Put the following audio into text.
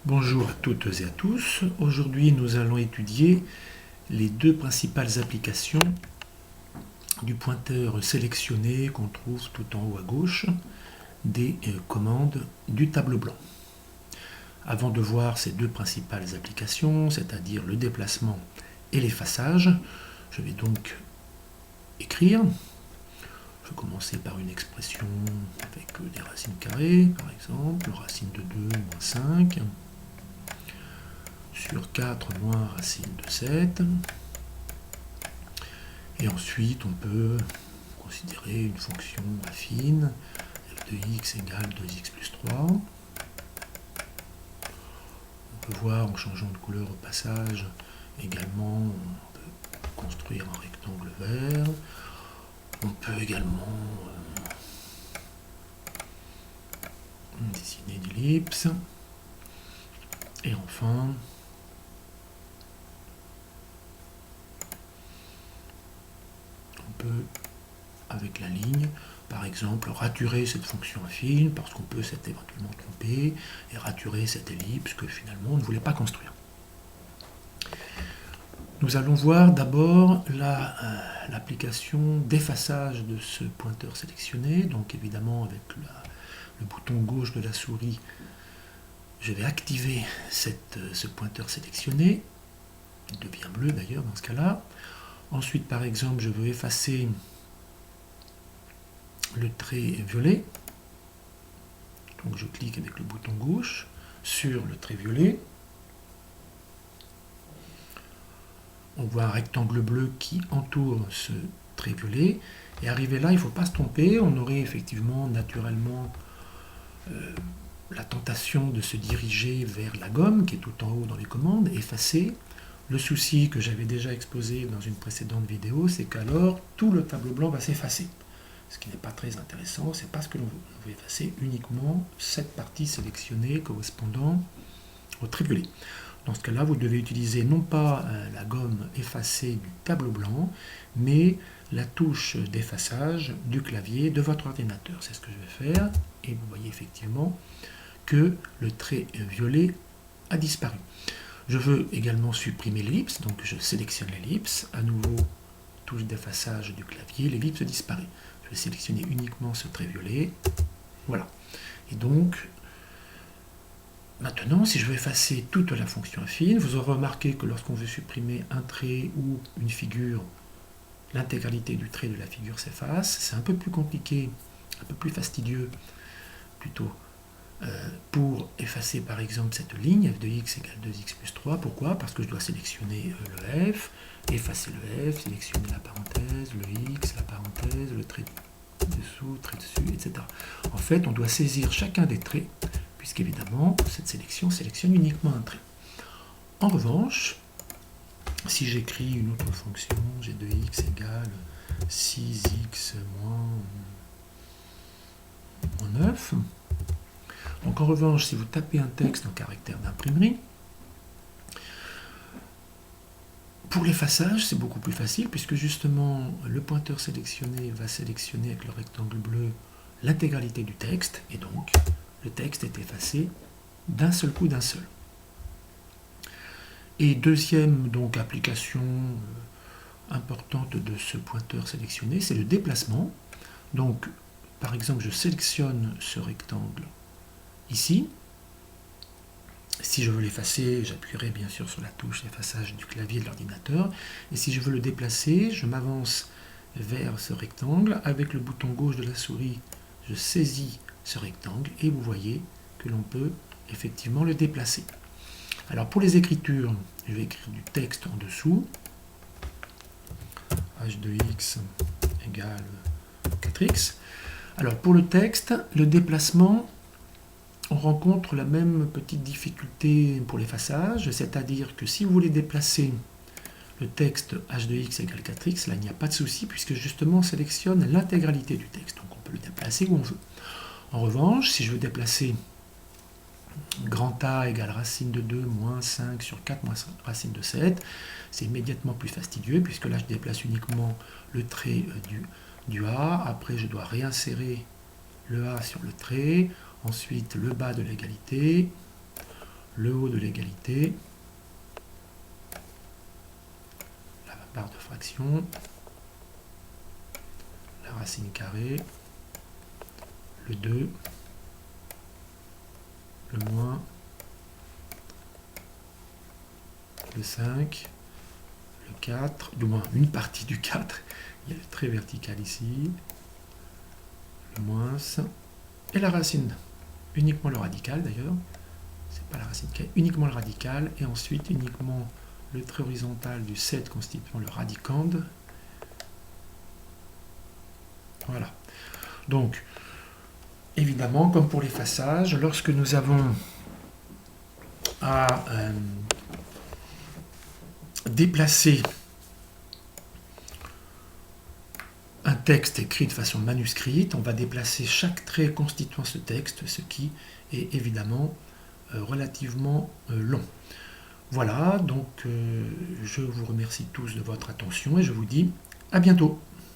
Bonjour à toutes et à tous. Aujourd'hui, nous allons étudier les deux principales applications du pointeur sélectionné qu'on trouve tout en haut à gauche des commandes du tableau blanc. Avant de voir ces deux principales applications, c'est-à-dire le déplacement et l'effaçage, je vais donc écrire. Je vais commencer par une expression avec des racines carrées, par exemple, racine de 2 moins 5. Sur 4 moins racine de 7. Et ensuite, on peut considérer une fonction affine, f de x égale 2x plus 3. On peut voir en changeant de couleur au passage, également, on peut construire un rectangle vert. On peut également dessiner une ellipse. Et enfin, avec la ligne, par exemple, raturer cette fonction affine parce qu'on peut s'être éventuellement trompé et raturer cette ellipse que finalement on ne voulait pas construire. Nous allons voir d'abord l'application d'effaçage de ce pointeur sélectionné. Donc évidemment avec le bouton gauche de la souris, je vais activer ce pointeur sélectionné. Il devient bleu d'ailleurs dans ce cas-là. Ensuite, par exemple, je veux effacer le trait violet. Donc je clique avec le bouton gauche sur le trait violet. On voit un rectangle bleu qui entoure ce trait violet. Et arrivé là, il ne faut pas se tromper. On aurait effectivement naturellement la tentation de se diriger vers la gomme qui est tout en haut dans les commandes, effacer. Le souci que j'avais déjà exposé dans une précédente vidéo, c'est qu'alors tout le tableau blanc va s'effacer. Ce qui n'est pas très intéressant, c'est parce que l'on veut effacer uniquement cette partie sélectionnée correspondant au trait violet. Dans ce cas-là, vous devez utiliser non pas la gomme effacée du tableau blanc, mais la touche d'effaçage du clavier de votre ordinateur. C'est ce que je vais faire, et vous voyez effectivement que le trait violet a disparu. Je veux également supprimer l'ellipse, donc je sélectionne l'ellipse, à nouveau touche d'effaçage du clavier, l'ellipse disparaît. Je vais sélectionner uniquement ce trait violet, voilà. Et donc, maintenant, si je veux effacer toute la fonction affine, vous aurez remarqué que lorsqu'on veut supprimer un trait ou une figure, l'intégralité du trait de la figure s'efface. C'est un peu plus compliqué, un peu plus fastidieux plutôt, pour effacer par exemple cette ligne f de x égale 2x plus 3. Pourquoi? Parce que je dois sélectionner le f, effacer le f, sélectionner la parenthèse, le x, la parenthèse, le trait dessous, trait dessus, etc. En fait, on doit saisir chacun des traits, puisqu'évidemment, cette sélection sélectionne uniquement un trait. En revanche, si j'écris une autre fonction, g de x égale 6x moins 9, donc en revanche, si vous tapez un texte en caractère d'imprimerie, pour l'effaçage, c'est beaucoup plus facile, puisque justement, le pointeur sélectionné va sélectionner avec le rectangle bleu l'intégralité du texte, et donc, le texte est effacé d'un seul coup, d'un seul. Et deuxième donc, application importante de ce pointeur sélectionné, c'est le déplacement. Donc, par exemple, je sélectionne ce rectangle ici. Si je veux l'effacer, j'appuierai bien sûr sur la touche d'effaçage du clavier de l'ordinateur. Et si je veux le déplacer, je m'avance vers ce rectangle. Avec le bouton gauche de la souris, je saisis ce rectangle et vous voyez que l'on peut effectivement le déplacer. Alors pour les écritures, je vais écrire du texte en dessous. h de x égale 4x. Alors pour le texte, le déplacement, on rencontre la même petite difficulté pour l'effaçage, c'est-à-dire que si vous voulez déplacer le texte h de x égale 4x, là il n'y a pas de souci puisque justement on sélectionne l'intégralité du texte, donc on peut le déplacer où on veut. En revanche, si je veux déplacer grand A égale racine de 2 moins 5 sur 4 moins racine de 7, c'est immédiatement plus fastidieux puisque là je déplace uniquement le trait du A, après je dois réinsérer le A sur le trait, ensuite le bas de l'égalité, le haut de l'égalité, la barre de fraction, la racine carrée, le 2, le moins, le 5, le 4, du moins une partie du 4, il y a le trait vertical ici, le moins, et la racine, uniquement le radical d'ailleurs, c'est pas la racine qui est uniquement le radical, et ensuite uniquement le trait horizontal du 7 constituant le radicande. Voilà. Donc, évidemment, comme pour les façages, lorsque nous avons à déplacer un texte écrit de façon manuscrite, on va déplacer chaque trait constituant ce texte, ce qui est évidemment relativement long. Voilà, donc je vous remercie tous de votre attention et je vous dis à bientôt.